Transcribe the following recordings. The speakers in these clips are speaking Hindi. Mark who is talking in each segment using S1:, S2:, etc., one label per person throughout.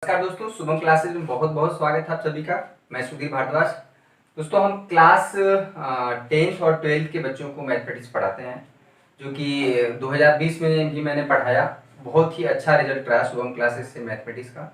S1: नमस्कार दोस्तों, शुभम क्लासेज में बहुत बहुत स्वागत है आप सभी का। मैं सुधीर भारद्वाज। दोस्तों हम क्लास 10th और 12th के बच्चों को मैथमेटिक्स पढ़ाते हैं, जो कि 2020 में भी मैंने पढ़ाया। बहुत ही अच्छा रिजल्ट रहा शुभम क्लासेज से मैथमेटिक्स का।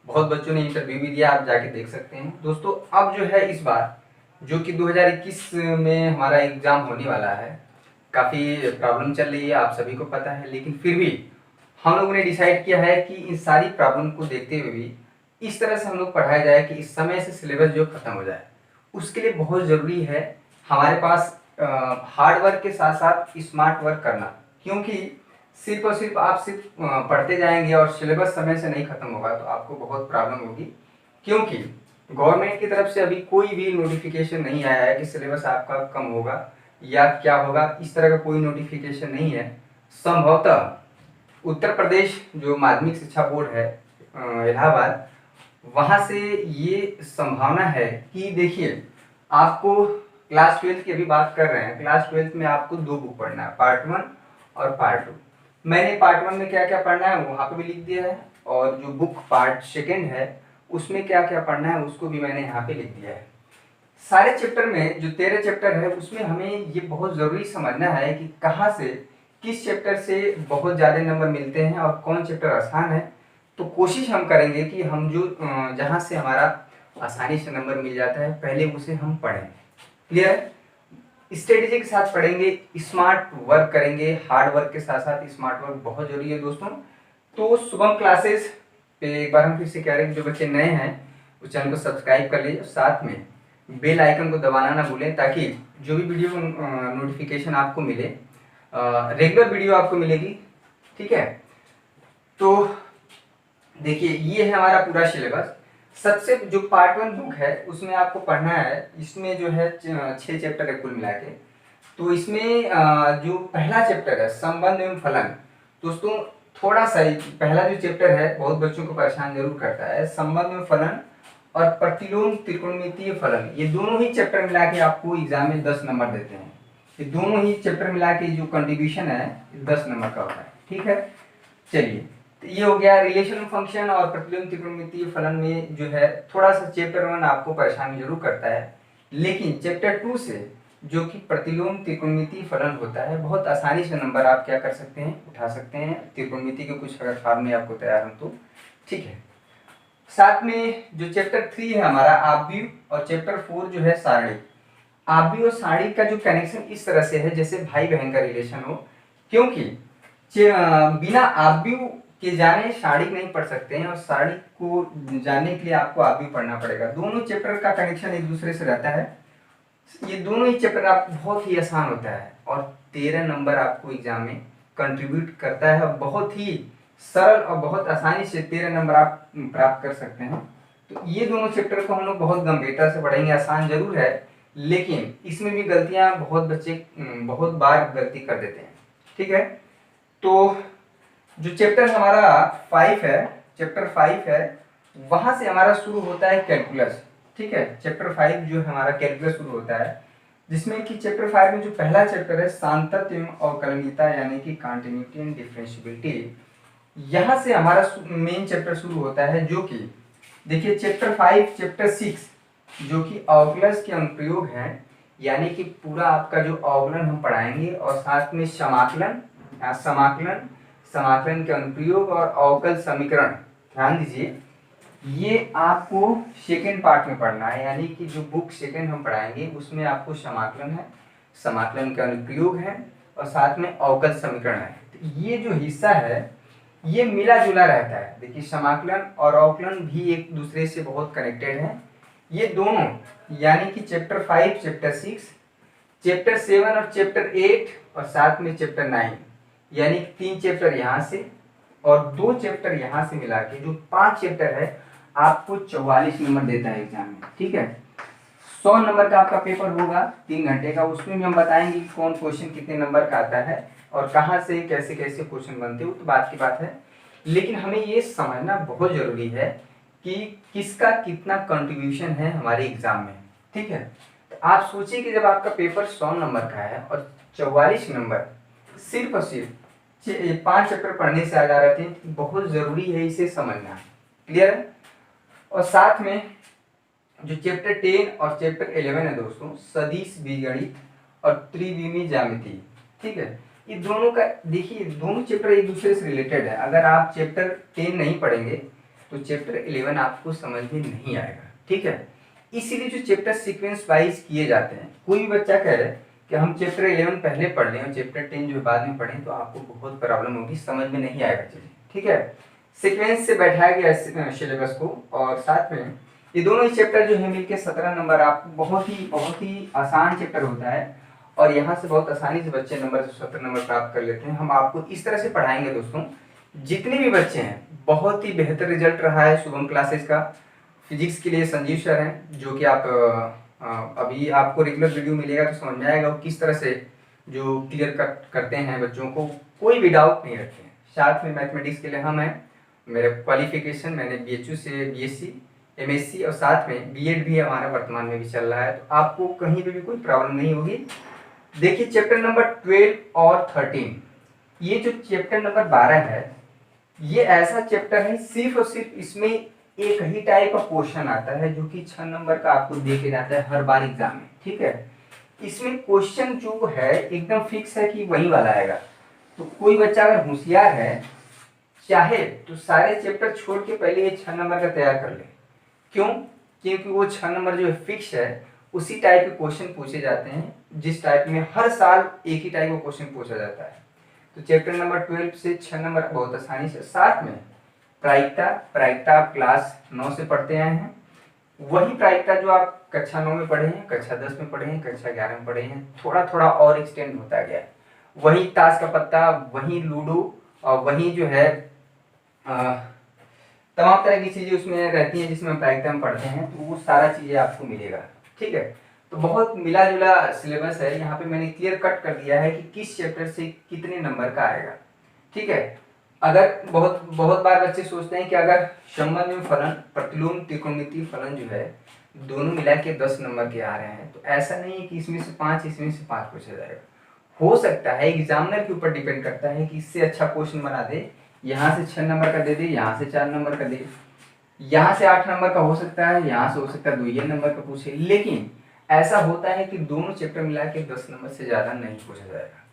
S1: बहुत बच्चों ने इंटरव्यू भी दिया, आप जाके देख सकते हैं। दोस्तों अब जो है इस बार जो कि 2021 में हमारा एग्ज़ाम होने वाला है, काफ़ी प्रॉब्लम चल रही है, आप सभी को पता है। लेकिन फिर भी हम लोगों ने डिसाइड किया है कि इन सारी प्रॉब्लम को देखते हुए भी इस तरह से हम लोग पढ़ाया जाए कि इस समय से सिलेबस जो खत्म हो जाए। उसके लिए बहुत ज़रूरी है हमारे पास हार्ड वर्क के साथ साथ स्मार्ट वर्क करना, क्योंकि सिर्फ और सिर्फ आप सिर्फ पढ़ते जाएंगे और सिलेबस समय से नहीं खत्म होगा तो आपको बहुत प्रॉब्लम होगी। क्योंकि गवर्नमेंट की तरफ से अभी कोई भी नोटिफिकेशन नहीं आया है कि सिलेबस आपका कम होगा या क्या होगा, इस तरह का कोई नोटिफिकेशन नहीं है। संभवतः उत्तर प्रदेश जो माध्यमिक शिक्षा बोर्ड है इलाहाबाद, वहाँ से ये संभावना है कि देखिए आपको क्लास 12 की अभी बात कर रहे हैं। क्लास 12 में आपको दो बुक पढ़ना है, पार्ट 1 और पार्ट 2। मैंने पार्ट 1 में क्या क्या पढ़ना है वहाँ पे भी लिख दिया है, और जो बुक पार्ट 2 है उसमें क्या क्या पढ़ना है उसको भी मैंने यहाँ पे लिख दिया है। सारे चैप्टर में जो 13 चैप्टर है उसमें हमें ये बहुत ज़रूरी समझना है कि कहाँ से किस चैप्टर से बहुत ज़्यादा नंबर मिलते हैं और कौन चैप्टर आसान है। तो कोशिश हम करेंगे कि हम जो जहाँ से हमारा आसानी से नंबर मिल जाता है पहले उसे हम पढ़ें। क्लियर? स्ट्रेटेजी के साथ पढ़ेंगे, स्मार्ट वर्क करेंगे। हार्ड वर्क के साथ साथ स्मार्ट वर्क बहुत जरूरी है दोस्तों। तो शुभम क्लासेस पे एक बार हम फिर से कह रहे हैं, जो बच्चे नए हैं उस चैनल को सब्सक्राइब कर लीजिए, साथ में बेल आइकन को दबाना ना भूलें, ताकि जो भी वीडियो नोटिफिकेशन आपको मिले, रेगुलर वीडियो आपको मिलेगी। ठीक है, तो देखिए ये है हमारा पूरा सिलेबस। सबसे जो पार्ट 1 बुक है उसमें आपको पढ़ना है, इसमें जो है 6 चैप्टर है कुल मिला के। तो इसमें जो पहला चैप्टर है संबंध एवं फलन, दोस्तों थोड़ा सा पहला जो चैप्टर है बहुत बच्चों को परेशान जरूर करता है। संबंध एवं फलन और प्रतिलोम त्रिकोणमितीय फलन, ये दोनों ही चैप्टर मिला के आपको एग्जाम में 10 नंबर देते हैं। ये दोनों ही चैप्टर मिला के जो कंट्रीब्यूशन है 10 नंबर का होता है। ठीक है, चलिए तो ये हो गया। रिलेशन फंक्शन और प्रतिलोम त्रिकोणमितीय फलन में जो है थोड़ा सा चैप्टर 1 आपको परेशान जरूर करता है, लेकिन चैप्टर 2 से जो कि प्रतिलोम त्रिकोणमितीय फलन होता है बहुत आसानी से नंबर आप क्या कर सकते हैं, उठा सकते हैं। त्रिकोणमिति के कुछ अगर फार्मूले आपको तैयार हो तो ठीक है। साथ में जो चैप्टर 3 है हमारा आव्यूह, और चैप्टर 4 जो है सारणी। आव्यूह और सारणी का जो कनेक्शन इस तरह से है जैसे भाई बहन का रिलेशन हो, क्योंकि बिना आव्यूह के जाने सारणी नहीं पढ़ सकते हैं, और सारणी को जानने के लिए आपको आव्यूह पढ़ना पड़ेगा। दोनों चैप्टर का कनेक्शन एक दूसरे से रहता है। ये दोनों ही चैप्टर आपको बहुत ही आसान होता है और 13 नंबर आपको एग्जाम में कंट्रीब्यूट करता है। बहुत ही सरल और बहुत आसानी से 13 नंबर आप प्राप्त कर सकते हैं। तो ये दोनों चैप्टर को हम लोग बहुत गंभीरता से पढ़ेंगे। आसान जरूर है, लेकिन इसमें भी गलतियां बहुत बच्चे बहुत बार गलती कर देते हैं। ठीक है, तो जो चैप्टर हमारा 5 है, चैप्टर 5 है, वहां से हमारा शुरू होता है कैलकुलस। ठीक है, चैप्टर 5 जो हमारा कैलकुलस शुरू होता है, जिसमें कि चैप्टर 5 में जो पहला चैप्टर है सांतत्य एवं अवकलनीयता यानी कि कॉन्टिन्यूटी एंड डिफरेंशियबिलिटी, यहाँ से हमारा मेन चैप्टर शुरू होता है। जो कि देखिए चैप्टर 5 चैप्टर 6 जो कि अवकलज के अनुप्रयोग हैं, यानी कि पूरा आपका जो अवकलन हम पढ़ाएंगे, और साथ में समाकलन, समाकलन के अनुप्रयोग और अवकल समीकरण। ध्यान दीजिए ये आपको सेकेंड पार्ट में पढ़ना है, यानी कि जो बुक सेकेंड हम पढ़ाएंगे उसमें आपको समाकलन है, समाकलन का अनुप्रयोग है, और साथ में अवकल समीकरण है। तो ये जो हिस्सा है ये मिला जुला रहता है। देखिए समाकलन और अवकलन भी एक दूसरे से बहुत कनेक्टेड है। ये दोनों यानी कि चैप्टर 5 चैप्टर 6 चैप्टर 7 और चैप्टर 8 और साथ में चैप्टर 9, यानी 3 चैप्टर यहाँ से और 2 चैप्टर यहाँ से मिला के जो 5 चैप्टर है आपको 44 नंबर देता है एग्जाम में। ठीक है, 100 नंबर का आपका पेपर होगा 3 घंटे का। उसमें भी हम बताएंगे कि कौन क्वेश्चन कितने नंबर का आता है और कहाँ से कैसे कैसे क्वेश्चन बनते हैं, वो तो बात की बात है। लेकिन हमें ये समझना बहुत जरूरी है कि किसका कितना कंट्रीब्यूशन है हमारे एग्जाम में। ठीक है, तो आप सोचिए कि जब आपका पेपर 100 नंबर का है और 44 नंबर सिर्फ और सिर्फ 5 चैप्टर पढ़ने से आ जा रहे थे, बहुत जरूरी है इसे समझना। क्लियर है? और साथ में जो चैप्टर 10 और चैप्टर 11 है दोस्तों, सदिश बीजगणित और त्रिविमीय ज्यामिति, ठीक है। ये दोनों का देखिए, दोनों चैप्टर एक दूसरे से रिलेटेड है। अगर आप चैप्टर 10 नहीं पढ़ेंगे तो चैप्टर 11 आपको समझ में नहीं आएगा, ठीक है। इसीलिए जो चैप्टर सीक्वेंस वाइज किए जाते हैं, कोई भी बच्चा कह रहे कि हम चैप्टर 11 पहले पढ़ लें और चैप्टर 10 जो बाद में पढ़ें, तो आपको बहुत प्रॉब्लम होगी, समझ में नहीं आएगा चीजें, ठीक है। सीक्वेंस से बैठाया गया सिलेबस को, और साथ में ये दोनों ही चैप्टर जो है मिलके 17 नंबर आपको बहुत ही आसान चैप्टर होता है, और यहाँ से बहुत आसानी से बच्चे नंबर 17 नंबर प्राप्त कर लेते हैं। हम आपको इस तरह से पढ़ाएंगे दोस्तों, जितने भी बच्चे हैं, बहुत ही बेहतर रिजल्ट रहा है शुभम क्लासेस का। फिजिक्स के लिए संजीव सर हैं, जो कि आप अभी आपको रेगुलर वीडियो मिलेगा तो समझ में आएगा वो किस तरह से जो क्लियर करते हैं बच्चों को, कोई भी डाउट नहीं रखते हैं। साथ में मैथमेटिक्स के लिए हम हैं, मेरा क्वालिफिकेशन, मैंने BHU से BSc MSc और साथ में B.Ed भी हमारा वर्तमान में भी चल रहा है, तो आपको कहीं पे भी कोई प्रॉब्लम नहीं होगी। देखिए चैप्टर नंबर 12 और 13, ये जो चैप्टर नंबर 12 है, ये ऐसा चैप्टर है सिर्फ और सिर्फ इसमें एक ही टाइप का क्वेश्चन आता है, जो कि 6 नंबर का आपको दे के जाता है हर बार एग्जाम में, ठीक है। इसमें क्वेश्चन जो है एकदम फिक्स है कि वही वाला आएगा। तो कोई बच्चा अगर होशियार है, चाहे तो सारे चैप्टर छोड़ के पहले ये 6 नंबर का तैयार कर ले। क्यों? क्योंकि वो 6 नंबर जो फिक्स है, उसी टाइप के क्वेश्चन पूछे जाते हैं, जिस टाइप में हर साल एक ही टाइप का क्वेश्चन पूछा जाता है। तो चैप्टर नंबर 12 से 6 नंबर बहुत आसानी से। साथ में प्रायिकता आप क्लास 9 से पढ़ते आए हैं, वही प्रायिकता जो आप कक्षा 9 में पढ़े हैं, कक्षा 10 में पढ़े हैं, कक्षा 11 में पढ़े हैं, थोड़ा थोड़ा और एक्सटेंड होता गया है। वही ताश का पत्ता, वही लूडो, और वही जो है तमाम तरह की चीजें उसमें रहती हैं जिसमें प्रायिकता में पढ़ते हैं, तो वो सारा चीजें आपको मिलेगा, ठीक है। तो बहुत मिला जुला सिलेबस है। यहाँ पे मैंने क्लियर कट कर दिया है कि किस चैप्टर से कितने नंबर का आएगा, ठीक है। अगर बहुत बार बच्चे सोचते हैं कि अगर संबंध फलन, प्रतिलोम, त्रिकोणमितीय फलन जो है दोनों मिला के 10 नंबर के आ रहे हैं, तो ऐसा नहीं है कि इसमें से 5 पूछा जाएगा। हो सकता है एग्जामिनर के ऊपर डिपेंड करता है कि इससे अच्छा क्वेश्चन बना दे, यहाँ से 6 नंबर का दे दे, यहाँ से 4 नंबर का दे, यहाँ से 8 नंबर का हो सकता है, यहाँ से हो सकता है 2 नंबर का पूछे। लेकिन ऐसा होता है कि दोनों चैप्टर मिला के 10 नंबर से ज्यादा नहीं पूछा जाएगा,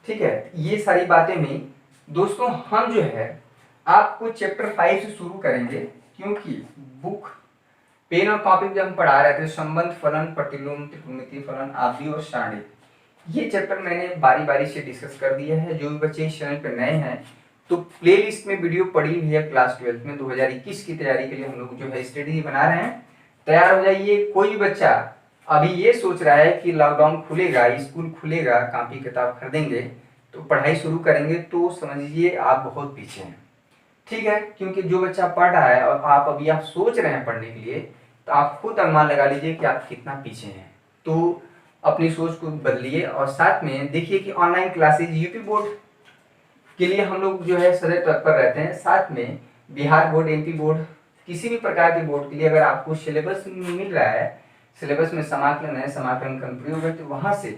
S1: ठीक है। ये सारी बातें में दोस्तों हम जो है आपको चैप्टर 5 से शुरू करेंगे, क्योंकि बुक, पेन और कॉपी जब हम पढ़ा रहे थे संबंध फलन, प्रतिलोम, त्रिकोणमितीय फलन, आदि और सारणी, ये चैप्टर मैंने बारी बारी से डिस्कस कर दिया है। जो भी बच्चे इस चैनल पर नए हैं तो प्लेलिस्ट में वीडियो पड़ी हुई है, क्लास 12 में 2021 की तैयारी के लिए हम लोग जो है स्टडी बना रहे हैं, तैयार हो जाइए। कोई भी बच्चा अभी ये सोच रहा है कि लॉकडाउन खुलेगा, स्कूल खुलेगा, कॉपी किताब खरीदेंगे तो पढ़ाई शुरू करेंगे, तो समझ लीजिए आप बहुत पीछे हैं, ठीक है। क्योंकि जो बच्चा पढ़ रहा है और आप सोच रहे हैं पढ़ने के लिए, तो आप खुद अनुमान लगा लीजिए कि आप कितना पीछे हैं। तो अपनी सोच को बदलिए, और साथ में देखिए कि ऑनलाइन क्लासेज यूपी बोर्ड के लिए हम लोग जो है सदैव तत्पर रहते हैं। साथ में बिहार बोर्ड, MP बोर्ड, किसी भी प्रकार के बोर्ड के लिए अगर आपको सिलेबस मिल रहा है, सिलेबस में समाकलन है, समाकलन का प्रयोग है, तो वहां से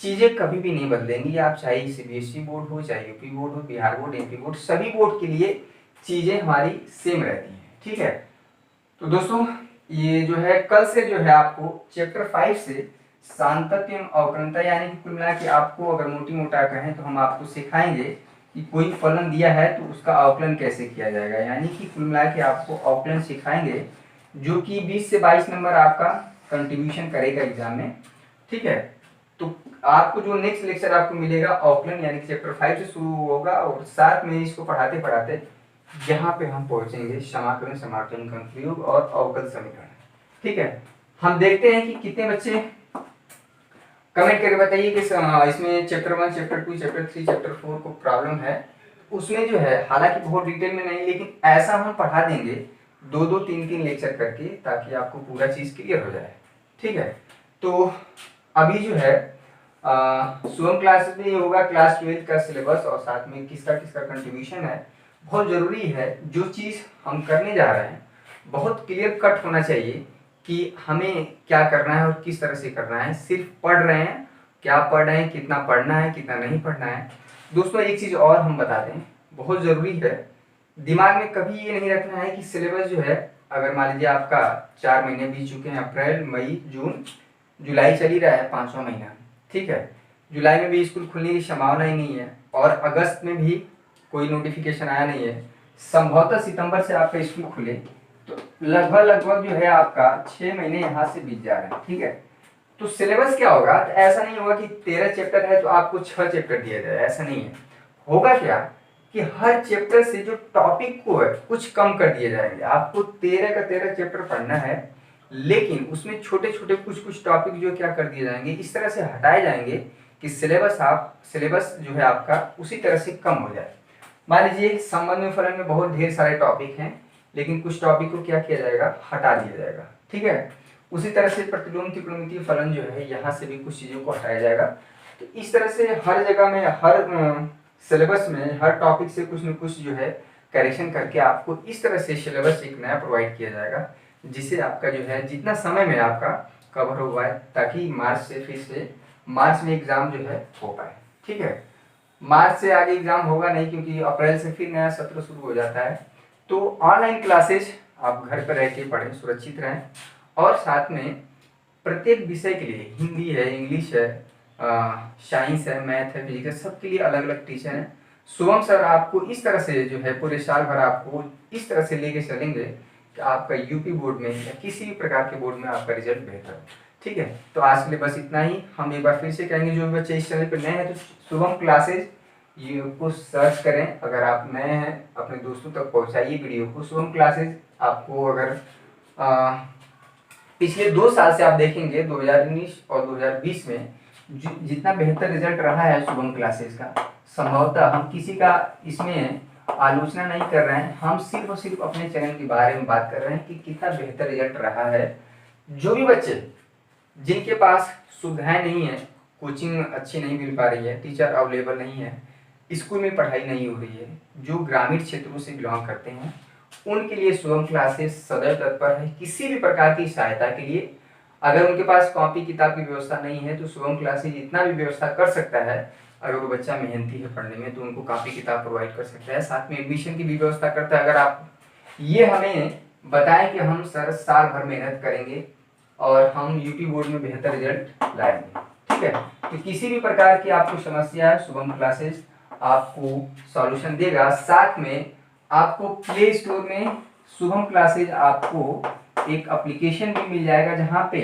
S1: चीजें कभी भी नहीं बदलेंगी। आप चाहे CBSE बोर्ड हो, चाहे यूपी बोर्ड हो, बिहार बोर्ड, MP बोर्ड, सभी बोर्ड के लिए चीजें हमारी सेम रहती हैं, ठीक है। तो दोस्तों ये जो है कल से जो है आपको चैप्टर 5 से सांतत्य एवं अवकलनता, यानी कि कुल मिला के आपको अगर मोटी मोटा कहें तो हम आपको सिखाएंगे कि कोई फलन दिया है तो उसका अवकलन कैसे किया जाएगा, यानी कि कुल मिला के आपको अवकलन सिखाएंगे, जो कि 20 से 22 नंबर आपका कंट्रीब्यूशन करेगा एग्जाम में, ठीक है। तो आपको जो नेक्स्ट लेक्चर आपको मिलेगा अवकलन, यानी कि चैप्टर 5 से शुरू होगा, और साथ में इसको पढ़ाते पढ़ाते यहाँ पे हम पहुंचेंगे समाकलन, समाकलन का प्रयोग और अवकल समीकरण, ठीक है। हम देखते हैं कि कितने बच्चे कमेंट करके बताइए कि इसमें चैप्टर 1, चैप्टर 2, चैप्टर 3, चैप्टर 4 को प्रॉब्लम है। उसमें जो है हालांकि बहुत डिटेल में नहीं, लेकिन ऐसा हम पढ़ा देंगे 2-2, 3-3 लेक्चर करके, ताकि आपको पूरा चीज क्लियर हो जाए, ठीक है। तो अभी जो है शुभम क्लास में होगा क्लास 12 का सिलेबस, और साथ में किसका किसका कंट्रीब्यूशन है। बहुत जरूरी है, जो चीज हम करने जा रहे हैं बहुत क्लियर कट होना चाहिए कि हमें क्या करना है और किस तरह से करना है। सिर्फ पढ़ रहे हैं, क्या पढ़ रहे हैं, कितना पढ़ना है, कितना नहीं पढ़ना है। दोस्तों एक चीज और हम बता दें, बहुत जरूरी है दिमाग में कभी ये नहीं रखना है कि सिलेबस जो है, अगर मान लीजिए आपका 4 महीने बीत चुके हैं, अप्रैल मई जून जुलाई चल ही रहा है, 5वां महीना, ठीक है, जुलाई में भी स्कूल खुलने की संभावना ही नहीं है और अगस्त में भी कोई नोटिफिकेशन आया नहीं है, संभवतः सितंबर से आपका स्कूल खुले, तो लगभग लगभग जो है आपका 6 महीने यहाँ से बीत जा रहे हैं, ठीक है। तो सिलेबस क्या होगा, तो ऐसा नहीं होगा कि 13 चैप्टर है तो आपको 6 चैप्टर दिया जाए, ऐसा नहीं है। होगा क्या कि हर चैप्टर से जो टॉपिक को है कुछ कम कर दिए जाएंगे। आपको 13 का 13 चैप्टर पढ़ना है, लेकिन उसमें छोटे छोटे कुछ कुछ टॉपिक जो क्या कर दिए जाएंगे, इस तरह से हटाए जाएंगे कि सिलेबस जो है आपका उसी तरह से कम हो जाए। मान लीजिए संबंध में फलन में बहुत ढेर सारे टॉपिक हैं, लेकिन कुछ टॉपिक को क्या किया जाएगा, हटा दिया जाएगा, ठीक है। उसी तरह से प्रतिलोम त्रिकोणमितीय फलन जो है, यहाँ से भी कुछ चीजों को हटाया जाएगा। तो इस तरह से हर जगह में, हर सिलेबस में, हर टॉपिक से कुछ न कुछ जो है करेक्शन करके आपको इस तरह से सिलेबस एक नया प्रोवाइड किया जाएगा, जिससे आपका जो है जितना समय में आपका कवर हो पाए, ताकि मार्च से फिर से मार्च में एग्जाम जो है हो पाए, ठीक है। मार्च से आगे एग्जाम होगा नहीं, क्योंकि अप्रैल से फिर नया सत्र शुरू हो जाता है। तो ऑनलाइन क्लासेस आप घर पर रह के पढ़ें, सुरक्षित रहें, और साथ में प्रत्येक विषय के लिए, हिंदी है, इंग्लिश है, साइंस है, मैथ है, फिजिक्स है, सबके लिए अलग अलग टीचर हैं। शुभम सर आपको इस तरह से जो है पूरे साल भर आपको इस तरह से लेके चलेंगे कि आपका यूपी बोर्ड में या किसी भी प्रकार के बोर्ड में आपका रिजल्ट बेहतर हो, ठीक है। तो आज के लिए बस इतना ही। हम एक बार फिर से कहेंगे, जो भी बच्चे इस चैनल पर नए हैं तो शुभम क्लासेज ये को सर्च करें। अगर आप नए हैं अपने दोस्तों तक पहुंचाइए वीडियो को। शुभम क्लासेज आपको अगर पिछले 2 साल से आप देखेंगे, 2019 और 2020 में जितना बेहतर रिजल्ट रहा है शुभम क्लासेस का, संभवतः हम किसी का इसमें आलोचना नहीं कर रहे हैं, हम सिर्फ और सिर्फ अपने चैनल के बारे में बात कर रहे हैं कि कितना बेहतर रिजल्ट रहा है। जो भी बच्चे जिनके पास सुविधाएं नहीं है, कोचिंग अच्छी नहीं मिल पा रही है, टीचर अवेलेबल नहीं है, स्कूल में पढ़ाई नहीं हो रही है, जो ग्रामीण क्षेत्रों से बिलोंग करते हैं, उनके लिए शुभम क्लासेस सदैव तत्पर है किसी भी प्रकार की सहायता के लिए। अगर उनके पास कॉपी किताब की व्यवस्था नहीं है तो शुभम क्लासेस इतना भी व्यवस्था कर सकता है। अगर वो बच्चा मेहनती है पढ़ने में तो उनको कॉपी किताब प्रोवाइड कर सकता है, साथ में एडमिशन की भी व्यवस्था करता है। अगर आप ये हमें बताएं कि हम सर साल भर मेहनत करेंगे और हम यूपी बोर्ड में बेहतर रिजल्ट लाएंगे, ठीक है। तो किसी भी प्रकार की आपको समस्या है, शुभम क्लासेस आपको सॉल्यूशन देगा। साथ में आपको प्ले स्टोर में शुभम क्लासेज आपको एक एप्लीकेशन भी मिल जाएगा, जहां पे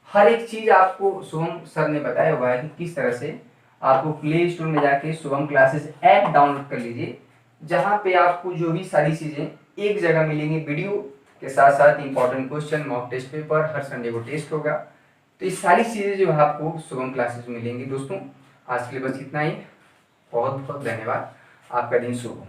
S1: हर एक चीज आपको शुभम सर ने बताया हुआ है कि किस तरह से आपको प्ले स्टोर में जाके शुभम क्लासेज ऐप डाउनलोड कर लीजिए, जहां पे आपको जो भी सारी चीजें एक जगह मिलेंगी, वीडियो के साथ साथ important question, mock test paper, हर संडे को टेस्ट होगा। तो ये सारी चीजें जो है आपको शुभम क्लासेज मिलेंगी। दोस्तों आज के लिए बस इतना ही। बहुत बहुत धन्यवाद। आपका दिन शुभ हो।